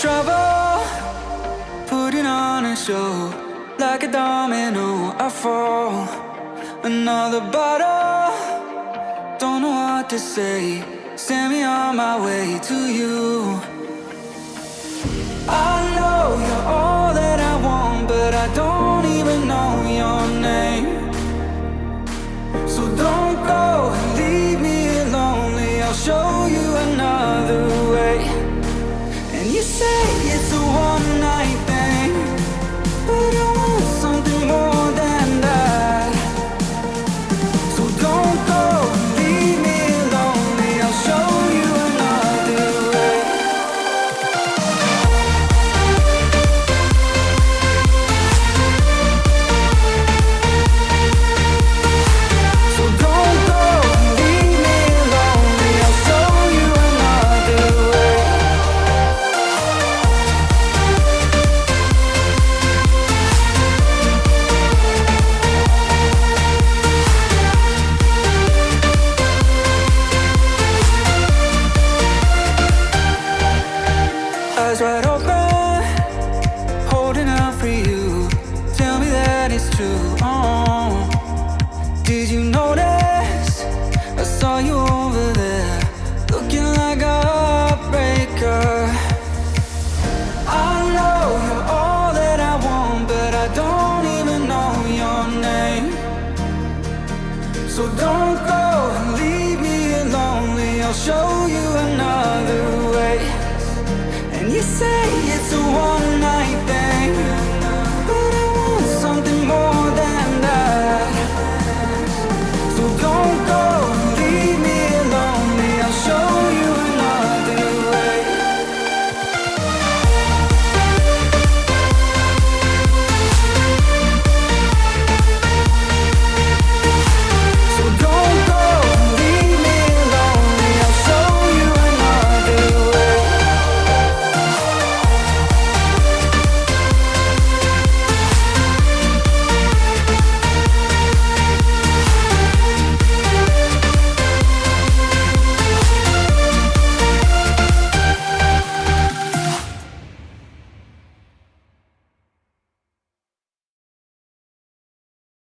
trouble, putting on a show. Like a domino, I fall. Another bottle, don't know what to say. Send me on my way to you. I know you're all that I want, but I don't even know your name. So don't go and leave me lonely. I'll show you another way. And you say it's a one-night thing, but I want something more than that. So don't go and leave me lonely. I'll show you another way. So don't go and leave me lonely. I'll show you another way. Eyes wide open, holding out for you. Tell me that it's true. Oh, did you notice? I saw you over there, looking like a heartbreaker. I know you're all that I want, but I don't even know your name. So don't go and leave me lonely. I'll show you another way. And you say it's a one